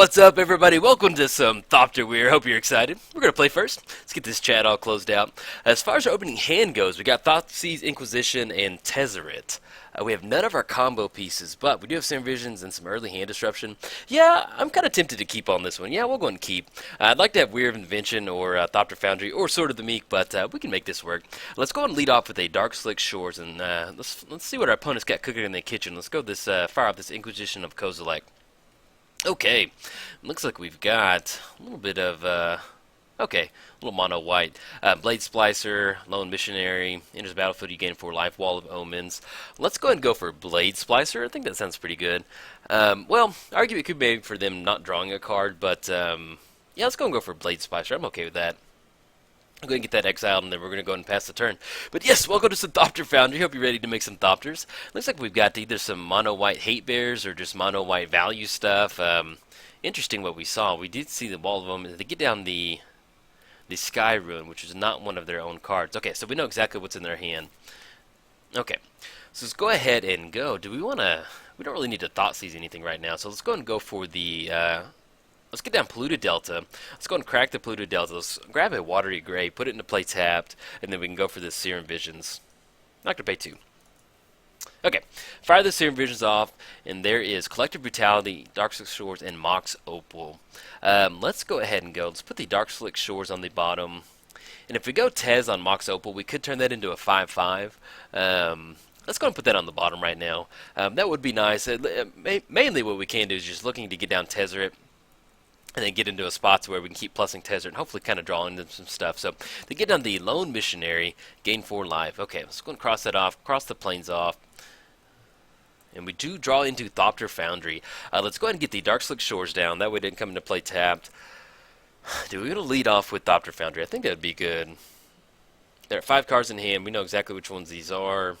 What's up, everybody? Welcome to some Thopter Whir. Hope you're excited. We're going to play first. Let's get this chat all closed out. As far as our opening hand goes, we got Thoughtseized, Inquisition, and Tezzeret. We have none of our combo pieces, but we do have some visions and some early hand disruption. Yeah, I'm kind of tempted to keep on this one. Yeah, we'll go ahead and keep. I'd like to have Whir of Invention or Thopter Foundry or Sword of the Meek, but we can make this work. Let's go ahead and lead off with a Dark Slick Shores, and let's see what our opponent's got cooking in the kitchen. Let's go this fire off this Inquisition of Kozilek. Okay, looks like we've got a little bit of, okay, a little mono white. Blade Splicer, Lone Missionary, enters the battlefield, you gain 4 life, Wall of Omens. Let's go ahead and go for Blade Splicer. I think that sounds pretty good. Well, argue it could be for them not drawing a card, but yeah, let's go and go for Blade Splicer. I'm okay with that. I'm going to get that exiled, and then we're going to go ahead and pass the turn. But yes, welcome to some Thopter Foundry. Hope you're ready to make some Thopters. Looks like we've got either some mono-white hate bears or just mono-white value stuff. Interesting what we saw. We did see the Wall of Omens. They get down the Sky Ruin, which is not one of their own cards. Okay, so we know exactly what's in their hand. Okay, so let's go ahead and go. Do we want to... We don't really need to Thoughtseize anything right now, so let's go ahead and go for the... Let's get down Polluted Delta. Let's go and crack the Polluted Delta. Let's grab a Watery Gray, put it into play tapped, and then we can go for the Serum Visions. Not going to pay 2. Okay, fire the Serum Visions off, and there is Collective Brutality, Dark Slick Shores, and Mox Opal. Let's go ahead and go. Let's put the Dark Slick Shores on the bottom. And if we go Tez on Mox Opal, we could turn that into a 5/5. Let's go and put that on the bottom right now. That would be nice. Mainly what we can do is just looking to get down Tezzeret, and then get into a spot where we can keep plussing Tezzeret and hopefully kind of draw into some stuff. So they get down the Lone Missionary, gain 4 life. Okay, let's go and cross that off, cross the plains off. And we do draw into Thopter Foundry. Let's go ahead and get the Dark Slick Shores down. That way it didn't come into play tapped. Dude, we're going to lead off with Thopter Foundry. I think that would be good. There are 5 cards in hand. We know exactly which ones these are.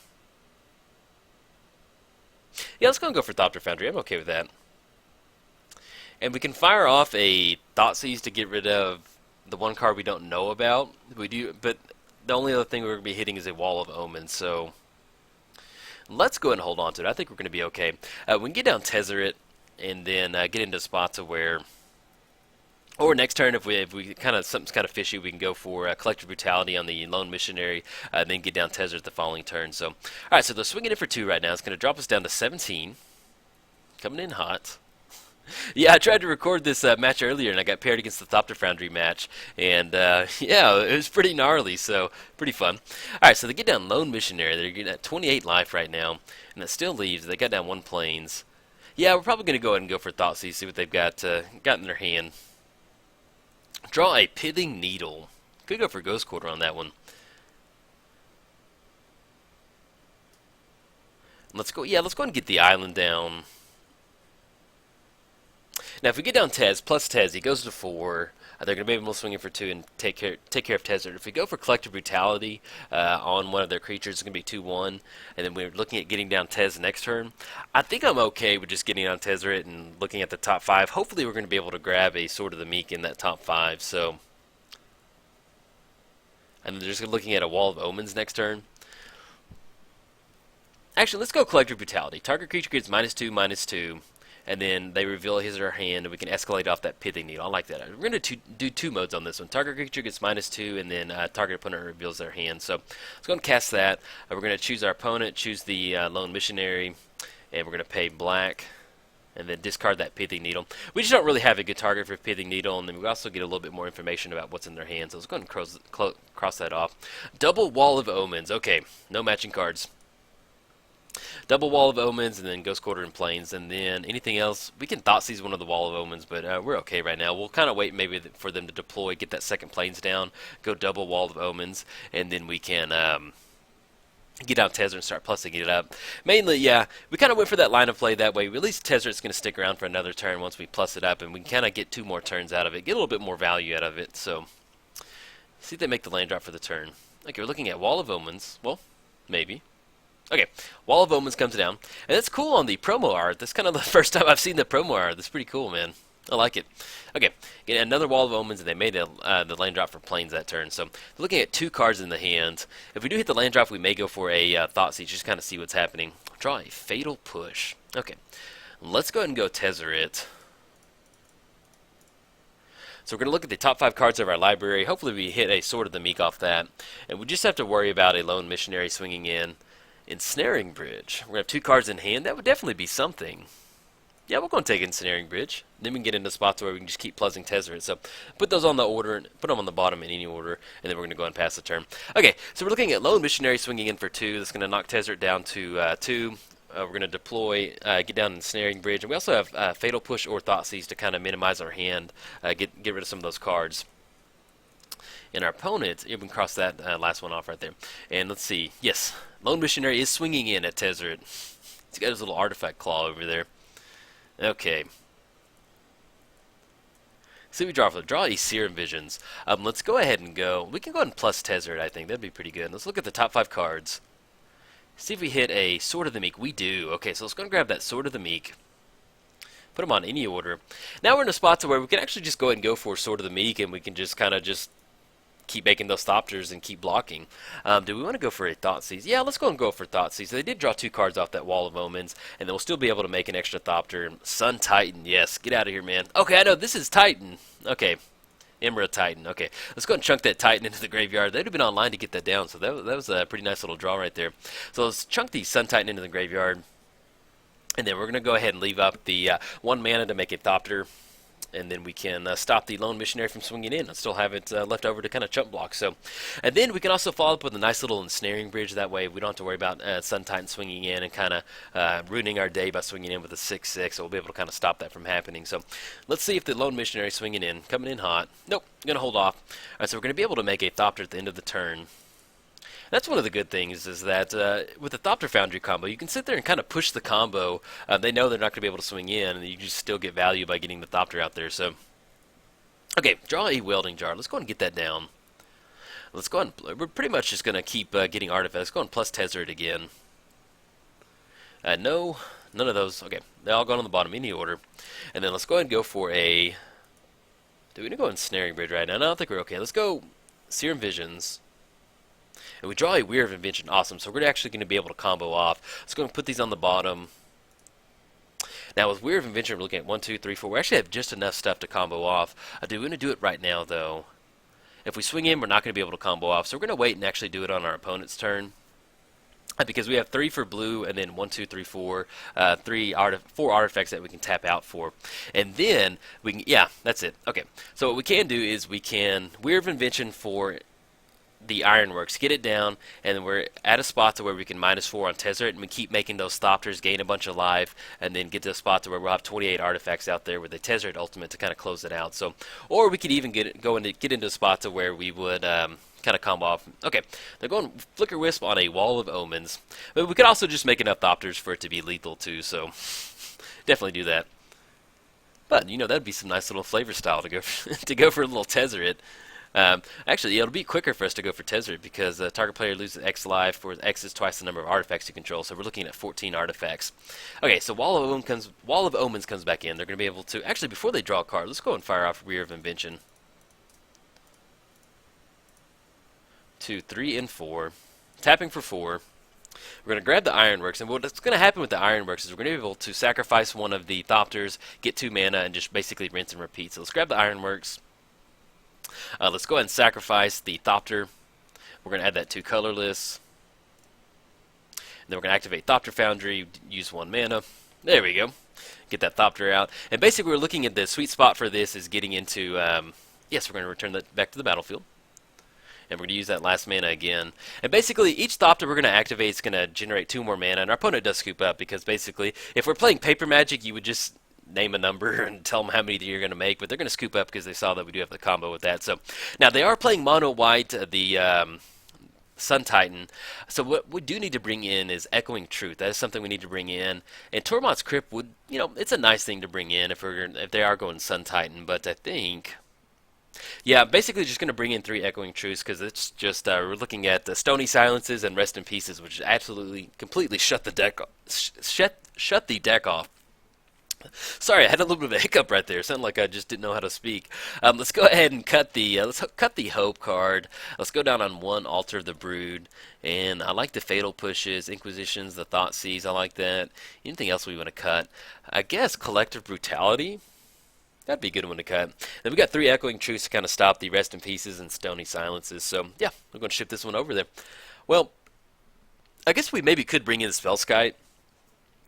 Yeah, let's go and go for Thopter Foundry. I'm okay with that. And we can fire off a Thoughtseize to get rid of the one card we don't know about. We do, but the only other thing we're going to be hitting is a Wall of Omens. So let's go ahead and hold on to it. I think we're going to be okay. We can get down Tezzeret and then get into spots of where, or next turn if we kind of something's kind of fishy, we can go for Collective Brutality on the Lone Missionary, then get down Tezzeret the following turn. So all right, so they're swinging it for 2 right now. It's going to drop us down to 17. Coming in hot. Yeah, I tried to record this match earlier, and I got paired against the Thopter Foundry match, and yeah, it was pretty gnarly, so pretty fun. All right, so they get down Lone Missionary. They're getting at 28 life right now, and that still leaves. They got down 1 plains. Yeah, we're probably going to go ahead and go for Thoughtseize, see what they've got in their hand. Draw a Pithing Needle. Could go for Ghost Quarter on that one. Let's go. Yeah, let's go ahead and get the island down. Now, if we get down Tez, plus Tez, he goes to 4. They're going to be able to swing it for 2 and take care of Tezzeret. If we go for Collective Brutality on one of their creatures, it's going to be 2/1. And then we're looking at getting down Tez next turn. I think I'm okay with just getting down Tezzeret and looking at the top 5. Hopefully, we're going to be able to grab a Sword of the Meek in that top 5. So, and then they're just looking at a Wall of Omens next turn. Actually, let's go Collective Brutality. Target creature gets -2/-2. And then they reveal his or her hand, and we can escalate off that Pithing Needle. I like that. We're going to do 2 modes on this one. Target creature gets -2, and then target opponent reveals their hand. So let's go and cast that. We're going to choose our opponent, choose the Lone Missionary, and we're going to pay black, and then discard that Pithing Needle. We just don't really have a good target for Pithing Needle, and then we also get a little bit more information about what's in their hand. So let's go ahead and cross that off. Double Wall of Omens. Okay, no matching cards. Double Wall of Omens, and then Ghost Quarter and Plains, and then anything else. We can Thoughtseize one of the Wall of Omens, but we're okay right now. We'll kind of wait maybe for them to deploy, get that second Plains down, go double Wall of Omens, and then we can get out Tezzeret and start plussing it up. Mainly, yeah, we kind of wait for that line of play that way. At least Tezzeret's going to stick around for another turn once we plus it up, and we can kind of get 2 more turns out of it, get a little bit more value out of it. So, see if they make the land drop for the turn. Okay, we're looking at Wall of Omens. Well, maybe. Okay, Wall of Omens comes down, and that's cool on the promo art. That's kind of the first time I've seen the promo art. That's pretty cool, man. I like it. Okay, get another Wall of Omens, and they made the land drop for Plains that turn. So, looking at 2 cards in the hand. If we do hit the land drop, we may go for a Thoughtseize, just kind of see what's happening. Draw a Fatal Push. Okay, let's go ahead and go Tezzeret. So we're going to look at the top 5 cards of our library. Hopefully we hit a Sword of the Meek off that. And we just have to worry about a Lone Missionary swinging in. Ensnaring Bridge. We're going to have 2 cards in hand. That would definitely be something. Yeah, we're going to take Ensnaring Bridge. Then we can get into spots where we can just keep Pleasing Tezzeret. So put those on the order, put them on the bottom in any order, and then we're going to go and pass the turn. Okay, so we're looking at Lone Missionary swinging in for 2. That's going to knock Tezzeret down to 2. We're going to deploy, get down Ensnaring Bridge, and we also have Fatal Push or Thoughtseize to kind of minimize our hand, get rid of some of those cards. And our opponent, you can cross that last one off right there. And let's see, yes, Lone Missionary is swinging in at Tezzeret. He's got his little artifact claw over there. Okay. See, we draw these Serum Visions. Let's go ahead and go. We can go ahead and plus Tezzeret, I think. That'd be pretty good. Let's look at the top 5 cards. See if we hit a Sword of the Meek. We do. Okay, so let's go and grab that Sword of the Meek. Put them on any order. Now we're in a spot to where we can actually just go ahead and go for Sword of the Meek, and we can just kind of just keep making those Thopters and keep blocking. Do we want to go for a Thoughtseize? Yeah, let's go and go for Thoughtseize. They did draw 2 cards off that Wall of Omens, and then we'll still be able to make an extra Thopter. Sun Titan, yes, get out of here, man. Okay, I know, this is Titan. Okay, Emeria Titan. Okay, let's go and chunk that Titan into the graveyard. They'd have been online to get that down, so that was a pretty nice little draw right there. So let's chunk the Sun Titan into the graveyard, and then we're going to go ahead and leave up the 1 mana to make a Thopter. And then we can stop the Lone Missionary from swinging in and still have it left over to kind of chump block. So, and then we can also follow up with a nice little Ensnaring Bridge. That way we don't have to worry about Sun Titan swinging in and kind of ruining our day by swinging in with a 6/6. So we'll be able to kind of stop that from happening. So let's see if the Lone Missionary is swinging in, coming in hot. Nope, going to hold off. All right, so we're going to be able to make a Thopter at the end of the turn. That's one of the good things is that with the Thopter Foundry combo, you can sit there and kind of push the combo. They know they're not going to be able to swing in, and you just still get value by getting the Thopter out there. So, okay, draw a Welding Jar. Let's go and get that down. Let's go and we're pretty much just going to keep getting artifacts. Let's go and plus Tezzeret again. No, none of those. Okay, they all gone on the bottom any order. And then let's go ahead and go for a. Do we need to go Ensnaring Bridge right now? No, I don't think we're okay. Let's go Serum Visions. And we draw a Whir of Invention. Awesome. So we're actually going to be able to combo off. Let's go and put these on the bottom. Now with Whir of Invention, we're looking at 1, 2, 3, 4. We actually have just enough stuff to combo off. Do we want to do it right now, though? If we swing in, we're not going to be able to combo off. So we're going to wait and actually do it on our opponent's turn. Because we have 3 for blue, and then 1, 2, 3, 4, 4 artifacts that we can tap out for. And then, we can, yeah, that's it. Okay. So what we can do is we can Whir of Invention for the Ironworks, get it down, and then we're at a spot to where we can -4 on Tezzeret, and we keep making those Thopters, gain a bunch of life, and then get to a spot to where we'll have 28 artifacts out there with the Tezzeret Ultimate to kind of close it out. So, or we could even get into a spot to where we would kind of combo off. Okay, they're going Flicker Wisp on a Wall of Omens, but we could also just make enough Thopters for it to be lethal too. So, definitely do that. But you know that'd be some nice little flavor style to go to go for a little Tezzeret. Actually, it'll be quicker for us to go for Tezzeret because the target player loses X life, where X is twice the number of artifacts you control. So we're looking at 14 artifacts. Okay, so Wall of Omens comes back in. They're going to be able to actually before they draw a card. Let's go and fire off Whir of Invention. 2, 3, and 4. Tapping for 4. We're going to grab the Ironworks, and what's going to happen with the Ironworks is we're going to be able to sacrifice one of the Thopters, get 2 mana, and just basically rinse and repeat. So let's grab the Ironworks. Let's go ahead and sacrifice the Thopter. We're going to add that to colorless. And then we're going to activate Thopter Foundry, use 1 mana. There we go. Get that Thopter out. And basically we're looking at the sweet spot for this is getting into, yes, we're going to return that back to the battlefield. And we're going to use that last mana again. And basically each Thopter we're going to activate is going to generate 2 more mana. And our opponent does scoop up because basically if we're playing Paper Magic, you would just name a number and tell them how many you're going to make, but they're going to scoop up because they saw that we do have the combo with that. So now they are playing mono white, the Sun Titan. So what we do need to bring in is Echoing Truth. That is something we need to bring in. And Tormod's Crypt would, you know, it's a nice thing to bring in if they are going Sun Titan. But I think, yeah, basically just going to bring in 3 Echoing Truths because it's just we're looking at the Stony Silences and Rest in Pieces, which absolutely completely shut the deck off. Sorry, I had a little bit of a hiccup right there. It sounded like I just didn't know how to speak. Let's go ahead and cut the Hope card. Let's go down on 1 Altar of the Brood, and I like the Fatal Pushes, Inquisitions, the Thoughtseize. I like that. Anything else we want to cut? I guess Collective Brutality. That'd be a good one to cut. Then we got 3 Echoing Truths to kind of stop the Rest in Pieces and Stony Silences. So, yeah, we're going to ship this one over there. Well, I guess we maybe could bring in the Spellskite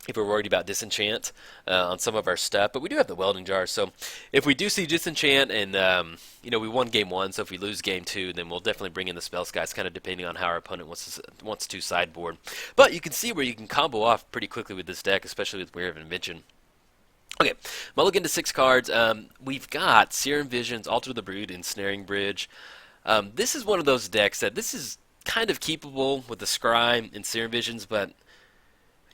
if we're worried about disenchant on some of our stuff, but we do have the welding jar, so if we do see disenchant and we won game 1, so if we lose game 2, then we'll definitely bring in the spell skies, kind of depending on how our opponent wants to sideboard. But you can see where you can combo off pretty quickly with this deck, especially with Whir of Invention. Okay, mulligan to 6 cards. We've got Serum Visions, Alter the Brood, Ensnaring Bridge. This is one of those decks that this is kind of keepable with the Scry and Serum Visions, but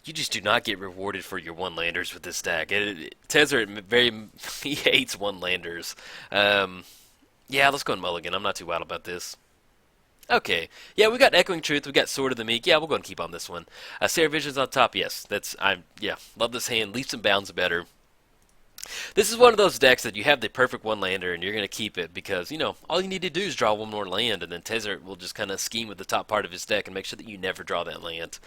you just do not get rewarded for your one-landers with this deck. Tezzeret he hates one-landers. Yeah, let's go and mulligan. I'm not too wild about this. Okay. Yeah, we got Echoing Truth. We got Sword of the Meek. Yeah, we'll go and keep on this one. Sarah Vision's on top. Yes, yeah, love this hand. Leaps and bounds better. This is one of those decks that you have the perfect one-lander and you're going to keep it because, all you need to do is draw one more land and then Tezzeret will just kind of scheme with the top part of his deck and make sure that you never draw that land.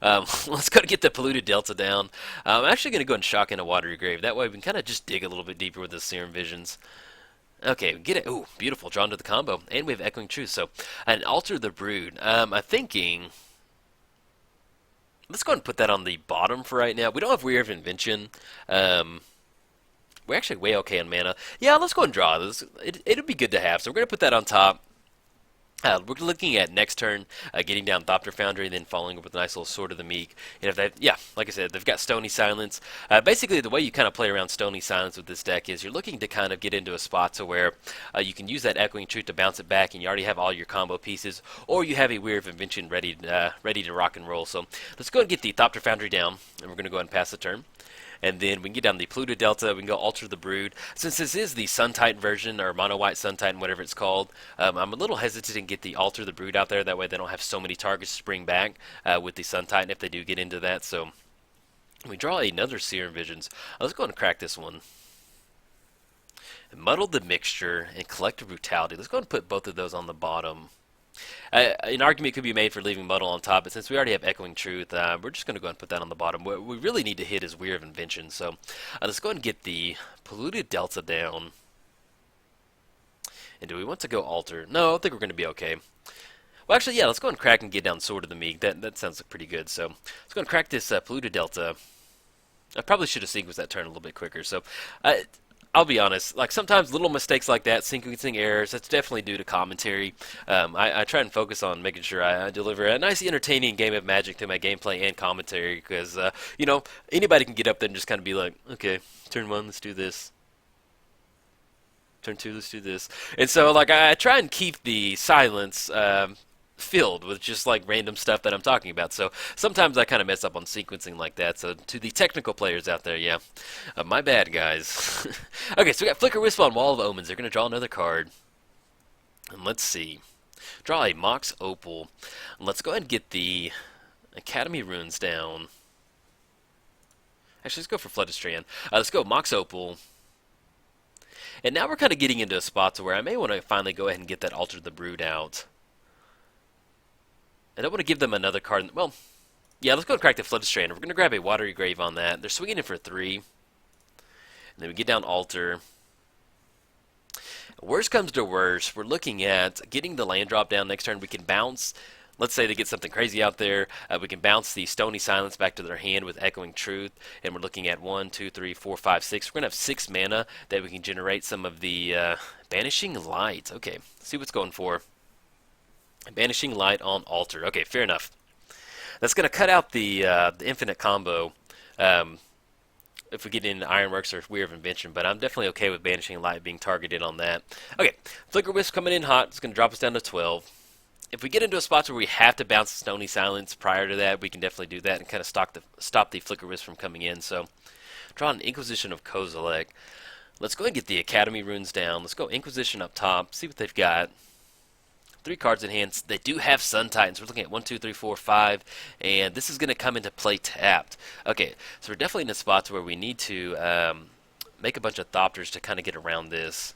Let's go to get the Polluted Delta down. I'm actually going to go and shock in a Watery Grave. That way we can kind of just dig a little bit deeper with the Serum Visions. Okay, get it. Ooh, beautiful. Drawn to the combo. And we have Echoing Truth. So, and Alter the Brood. I'm thinking... Let's go ahead and put that on the bottom for right now. We don't have Whir of Invention. We're actually way okay on mana. Yeah, let's go and draw this. It'll be good to have. So we're going to put that on top. We're looking at next turn, getting down Thopter Foundry, and then following up with a nice little Sword of the Meek. And like I said, they've got Stony Silence. Basically, the way you kind of play around Stony Silence with this deck is you're looking to kind of get into a spot to where you can use that Echoing Truth to bounce it back, and you already have all your combo pieces, or you have a Whir of Invention ready to rock and roll. So let's go and get the Thopter Foundry down, and we're going to go ahead and pass the turn. And then we can get down the Polluted Delta, we can go Alter the Brood. Since this is the Sun Titan version, or Mono White Sun Titan, whatever it's called, I'm a little hesitant to get the Alter the Brood out there. That way they don't have so many targets to bring back with the Sun Titan if they do get into that. So we draw another Serum Visions. Let's go ahead and crack this one. Muddle the Mixture and Collective Brutality. Let's go ahead and put both of those on the bottom. An argument could be made for leaving Muddle on top, but since we already have Echoing Truth, we're just going to go ahead and put that on the bottom. What we really need to hit is Whir of Invention, so let's go ahead and get the Polluted Delta down. And do we want to go Alter? No, I think we're going to be okay. Well, actually, yeah, let's go ahead and crack and get down Sword of the Meek. That sounds like pretty good, so let's go ahead and crack this Polluted Delta. I probably should have sequenced that turn a little bit quicker, so... I'll be honest, like sometimes little mistakes like that, sequencing errors, that's definitely due to commentary. I try and focus on making sure I deliver a nice, entertaining game of Magic to my gameplay and commentary because, anybody can get up there and just kind of be like, okay, turn 1, let's do this. Turn 2, let's do this. And so, like, I try and keep the silence filled with just like random stuff that I'm talking about. So sometimes I kind of mess up on sequencing like that. So to the technical players out there, yeah, my bad, guys. Okay, so we got Flicker Wisp on Wall of Omens. They're going to draw another card. And let's see. Draw a Mox Opal. And let's go ahead and get the Academy Runes down. Actually, let's go for Flooded Strand. Let's go Mox Opal. And now we're kind of getting into a spot to where I may want to finally go ahead and get that Alter the Brood out. I don't want to give them another card. Well, yeah, let's go and crack the Flooded Strand. We're going to grab a Watery Grave on that. They're swinging in for 3. And then we get down Alter. Worst comes to worst, we're looking at getting the land drop down next turn. We can bounce. Let's say they get something crazy out there. We can bounce the Stony Silence back to their hand with Echoing Truth. And we're looking at 1, 2, 3, 4, 5, 6. We're going to have 6 mana that we can generate some of the Banishing Light. Okay, let's see what's going for. Banishing Light on Alter. Okay, fair enough. That's going to cut out the infinite combo if we get into Ironworks or Whir of Invention, but I'm definitely okay with Banishing Light being targeted on that. Okay, Flicker Wisp coming in hot. It's going to drop us down to 12. If we get into a spot where we have to bounce Stony Silence prior to that, we can definitely do that and kind of stop the Flicker Wisp from coming in. So, draw an Inquisition of Kozilek. Let's go ahead and get the Academy Runes down. Let's go Inquisition up top, see what they've got. 3 cards in hand. They do have Sun Titans. We're looking at 1, 2, 3, 4, 5, and this is going to come into play tapped. Okay, so we're definitely in a spot where we need to make a bunch of Thopters to kind of get around this.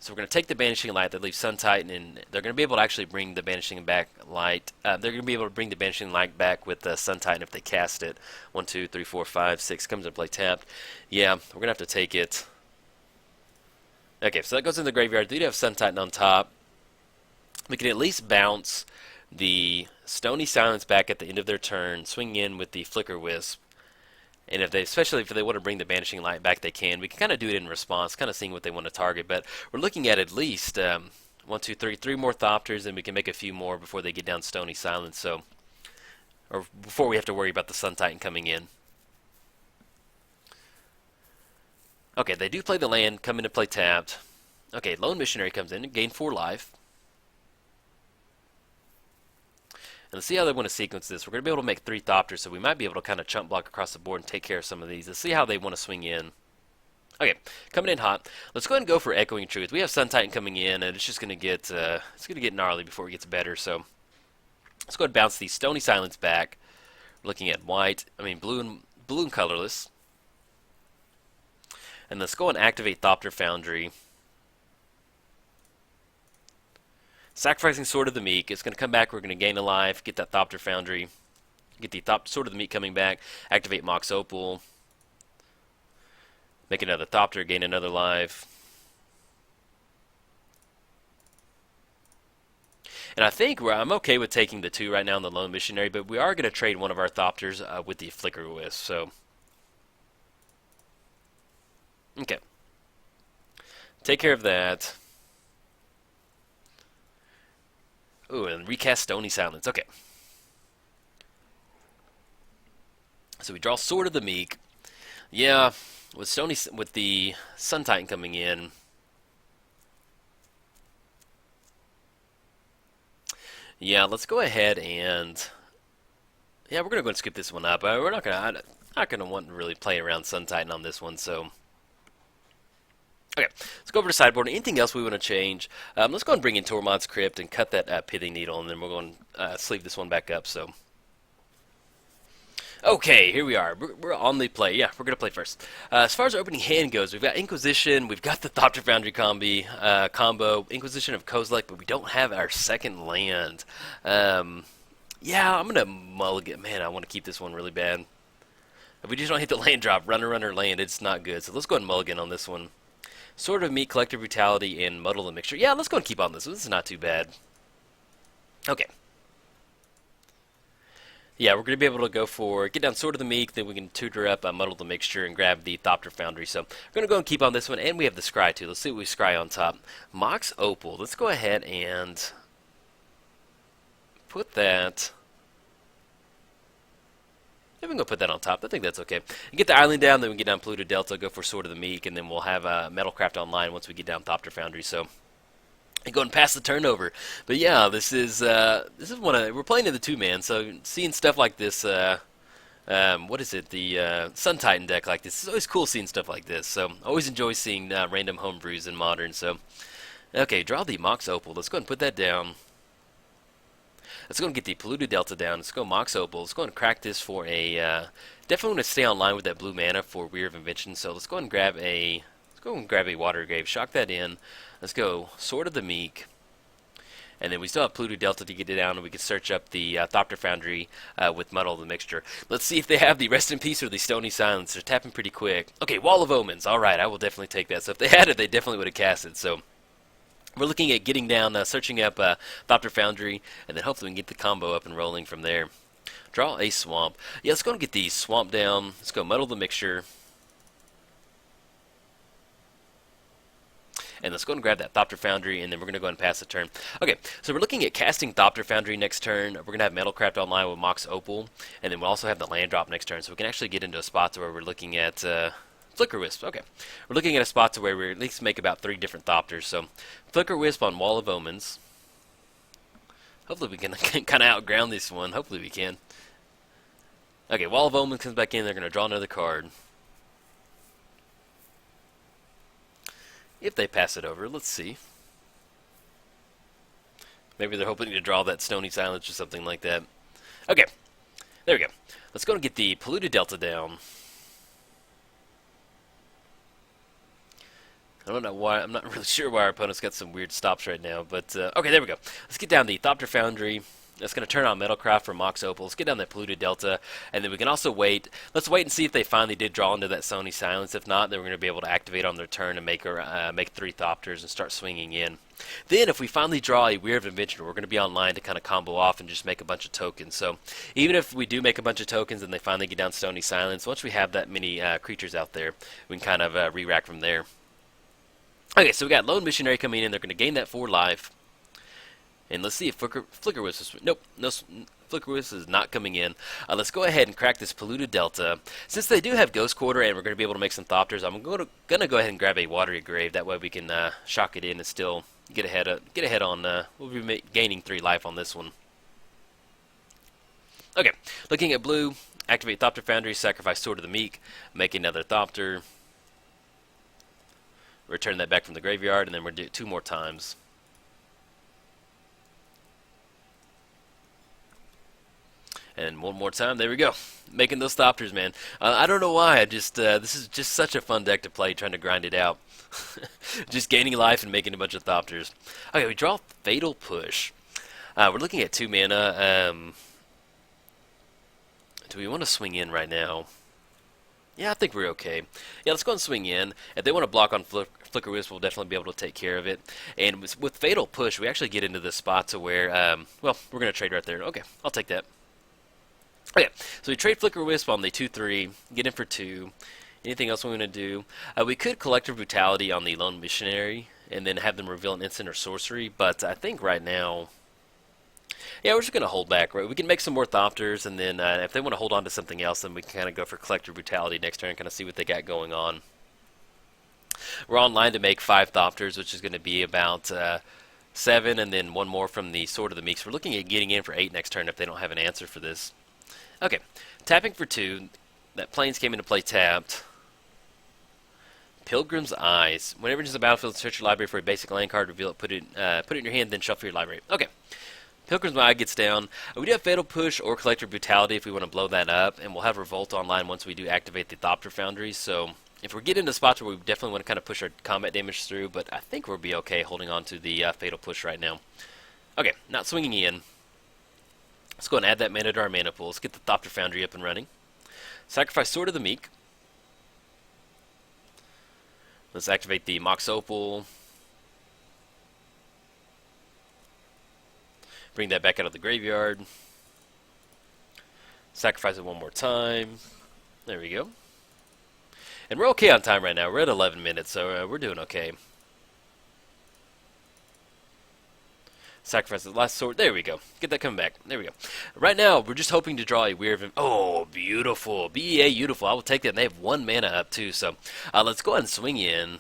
So we're going to take the Banishing Light that leaves Sun Titan, and they're going to be able to actually bring the Banishing back light. They're going to be able to bring the Banishing Light back with the Sun Titan if they cast it. 1, 2, 3, 4, 5, 6 comes into play tapped. Yeah, we're going to have to take it. Okay, so that goes in the graveyard. They do have Sun Titan on top. We can at least bounce the Stony Silence back at the end of their turn, swing in with the Flicker Wisp. And if they, especially if they want to bring the Banishing Light back, they can. We can kind of do it in response, kind of seeing what they want to target. But we're looking at least 1, 2, 3, 3 more Thopters, and we can make a few more before they get down Stony Silence. So, or before we have to worry about the Sun Titan coming in. Okay, they do play the land, come into play tapped. Okay, Lone Missionary comes in and gain 4 life. And let's see how they want to sequence this. We're going to be able to make 3 Thopters, so we might be able to kind of chump block across the board and take care of some of these. Let's see how they want to swing in. Okay, coming in hot. Let's go ahead and go for Echoing Truth. We have Sun Titan coming in, and it's just going to get gnarly before it gets better. So let's go ahead and bounce the Stony Silence back. We're looking at blue and colorless. And let's go and activate Thopter Foundry. Sacrificing Sword of the Meek. It's going to come back. We're going to gain a life. Get that Thopter Foundry. Get the Sword of the Meek coming back. Activate Mox Opal. Make another Thopter. Gain another life. And I think I'm okay with taking the 2 right now in the Lone Missionary, but we are going to trade one of our Thopters with the Flicker Wisp. So, okay. Take care of that. Ooh, and recast Stony Silence. Okay. So we draw Sword of the Meek. Yeah, with the Sun Titan coming in. Yeah, let's go ahead and we're gonna go and skip this one up. We're not gonna want to really play around Sun Titan on this one. So. Okay, let's go over to Sideboarding. Anything else we want to change? Let's go and bring in Tormod's Crypt and cut that Pithing Needle, and then we're going to sleeve this one back up. So, okay, here we are. We're on the play. Yeah, we're going to play first. As far as our opening hand goes, we've got Inquisition, we've got the Thopter Foundry combo, Inquisition of Kozilek, but we don't have our second land. Yeah, I'm going to mulligan. Man, I want to keep this one really bad. If we just don't hit the land drop, runner, land, it's not good. So let's go and mulligan on this one. Sword of Meek, Collective Brutality, and Muddle the Mixture. Yeah, let's go and keep on this. This is not too bad. Okay. Yeah, we're going to be able to go for, get down Sword of the Meek, then we can tutor up Muddle the Mixture and grab the Thopter Foundry. So we're going to go and keep on this one, and we have the Scry too. Let's see what we Scry on top. Mox Opal. Let's go ahead and put that. Yeah, we can go put that on top. I think that's okay. And get the island down, then we get down Polluted Delta, go for Sword of the Meek, and then we'll have Metalcraft online once we get down Thopter Foundry. So, and go and pass the turnover. But yeah, this is one of, we're playing in the 2-man, so seeing stuff like this. What is it? The Sun Titan deck like this. It's always cool seeing stuff like this. So always enjoy seeing random homebrews in Modern. So, okay, draw the Mox Opal. Let's go and put that down. Let's go and get the Polluted Delta down. Let's go Mox Opal. Let's go and crack this for a. Definitely want to stay online with that blue mana for Whir of Invention. So let's go and grab a. Let's go and grab a Water Grave. Shock that in. Let's go Sword of the Meek. And then we still have Polluted Delta to get it down, and we can search up the Thopter Foundry with Muddle the Mixture. Let's see if they have the Rest in Peace or the Stony Silence. They're tapping pretty quick. Okay, Wall of Omens. All right, I will definitely take that. So if they had it, they definitely would have cast it. So. We're looking at getting down, searching up Thopter Foundry, and then hopefully we can get the combo up and rolling from there. Draw a Swamp. Yeah, let's go and get the Swamp down. Let's go Muddle the Mixture. And let's go and grab that Thopter Foundry, and then we're going to go ahead and pass the turn. Okay, so we're looking at casting Thopter Foundry next turn. We're going to have Metalcraft online with Mox Opal, and then we'll also have the land drop next turn, so we can actually get into a spot where we're looking at... Flicker Wisp, okay. We're looking at a spot to where we at least make about 3 different Thopters. So, Flicker Wisp on Wall of Omens. Hopefully we can kind of outground this one. Hopefully we can. Okay, Wall of Omens comes back in. They're going to draw another card. If they pass it over, let's see. Maybe they're hoping to draw that Stony Silence or something like that. Okay, there we go. Let's go and get the Polluted Delta down. I don't know why. I'm not really sure why our opponent's got some weird stops right now. But, okay, there we go. Let's get down the Thopter Foundry. That's going to turn on Metalcraft for Mox Opal. Let's get down that Polluted Delta. And then we can also wait. Let's wait and see if they finally did draw into that Sony Silence. If not, then we're going to be able to activate on their turn and make 3 Thopters and start swinging in. Then if we finally draw a Whir of Invention, we're going to be online to kind of combo off and just make a bunch of tokens. So even if we do make a bunch of tokens and they finally get down Stony Silence, once we have that many creatures out there, we can kind of re-rack from there. Okay, so we got Lone Missionary coming in. They're going to gain that 4 life. And let's see if Flicker Wisp is... Nope, no, Flicker Wisp is not coming in. Let's go ahead and crack this Polluted Delta. Since they do have Ghost Quarter and we're going to be able to make some Thopters, I'm going to go ahead and grab a Watery Grave. That way we can shock it in and still get ahead on... we'll be gaining 3 life on this one. Okay, looking at blue, activate Thopter Foundry, sacrifice Sword of the Meek, make another Thopter, return that back from the graveyard, and then we'll do it 2 more times. And 1 more time, there we go. Making those Thopters, man. I don't know why, this is just such a fun deck to play, trying to grind it out. Just gaining life and making a bunch of Thopters. Okay, we draw Fatal Push. We're looking at 2 mana. Do we want to swing in right now? Yeah, I think we're okay. Yeah, let's go and swing in. If they want to block on Flicker Wisp, we'll definitely be able to take care of it. And with Fatal Push, we actually get into this spot to where, well, we're going to trade right there. Okay, I'll take that. Okay, so we trade Flicker Wisp on the 2/3, get in for 2. Anything else we want to do? We could Collective Brutality on the Lone Missionary, and then have them reveal an instant or sorcery, but I think right now, yeah, we're just going to hold back, right? We can make some more Thopters, and then if they want to hold on to something else, then we can kind of go for Collective Brutality next turn and kind of see what they got going on. We're online to make 5 Thopters, which is going to be about 7, and then 1 more from the Sword of the Meek. So we're looking at getting in for 8 next turn if they don't have an answer for this. Okay, tapping for 2. That Plains came into play tapped. Pilgrim's Eyes. Whenever it's a battlefield, search your library for a basic land card, reveal it, put it in your hand, then shuffle your library. Okay. Pilgrim's Eye gets down. We do have Fatal Push or Collective Brutality if we want to blow that up, and we'll have Revolt online once we do activate the Thopter Foundry. So if we get into spots where we definitely want to kind of push our combat damage through, but I think we'll be okay holding on to the Fatal Push right now. Okay, not swinging in. Let's go and add that mana to our mana pool. Let's get the Thopter Foundry up and running. Sacrifice Sword of the Meek. Let's activate the Mox Opal. Bring that back out of the graveyard. Sacrifice it 1 more time. There we go. And we're okay on time right now. We're at 11 minutes, so we're doing okay. Sacrifice the last sword. There we go. Get that coming back. There we go. Right now, we're just hoping to draw a Whir. Oh, beautiful. BEA, beautiful. I will take that. And they have 1 mana up, too. So let's go ahead and swing in.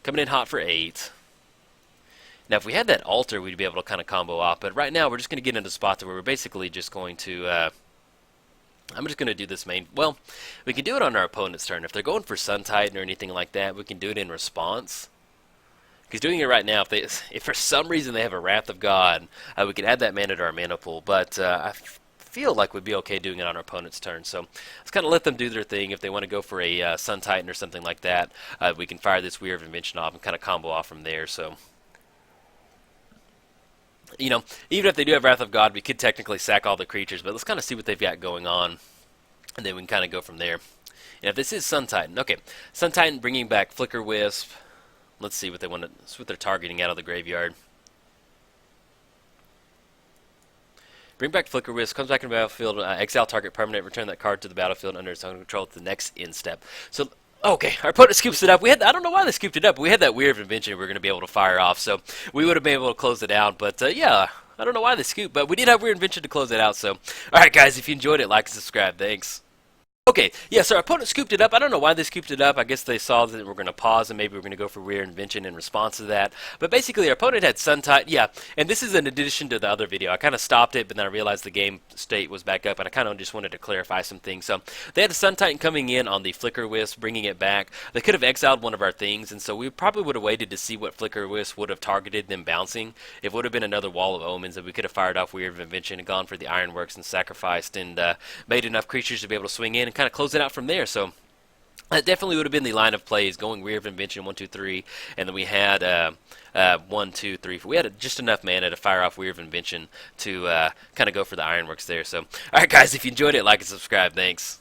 Coming in hot for 8. Now, if we had that altar, we'd be able to kind of combo off. But right now, we're just going to get into spots where we're basically just going to... I'm just going to do this main... Well, we can do it on our opponent's turn. If they're going for Sun Titan or anything like that, we can do it in response. Because doing it right now, if for some reason they have a Wrath of God, we can add that mana to our mana pool. But I feel like we'd be okay doing it on our opponent's turn. So let's kind of let them do their thing. If they want to go for a Sun Titan or something like that, we can fire this Whir of Invention off and kind of combo off from there. So, you know, even if they do have Wrath of God, we could technically sack all the creatures. But let's kind of see what they've got going on. And then we can kind of go from there. And if this is Sun Titan, okay. Sun Titan bringing back Flicker Wisp. Let's see what they want to. That's what they're targeting out of the graveyard. Bring back Flicker Wisp. Comes back in the battlefield. Exile target permanent. Return that card to the battlefield under its own control at the next end step. So, okay, our opponent scoops it up. I don't know why they scooped it up. But we had that Whir of Invention we were going to be able to fire off. So we would have been able to close it out. But yeah, I don't know why they scooped. But we did have Whir of Invention to close it out. So, all right, guys, if you enjoyed it, like and subscribe. Thanks. Okay, yeah, so our opponent scooped it up. I don't know why they scooped it up. I guess they saw that we're going to pause and maybe we're going to go for Whir Invention in response to that. But basically, our opponent had Sun Titan. Yeah, and this is in addition to the other video. I kind of stopped it, but then I realized the game state was back up, and I kind of just wanted to clarify some things. So they had the Sun Titan coming in on the Flicker Wisp, bringing it back. They could have exiled one of our things, and so we probably would have waited to see what Flicker Wisp would have targeted them bouncing. If it would have been another Wall of Omens, that we could have fired off Whir Invention and gone for the Ironworks and sacrificed and made enough creatures to be able to swing in and kind of close it out from there. So That definitely would have been the line of plays, going Weird of Invention 1, 2, 3, and then we had 1, 2, 3, 4. We had just enough mana to fire off Weird of Invention to kind of go for the Ironworks there. So, all right, guys, if you enjoyed it, like and subscribe. Thanks.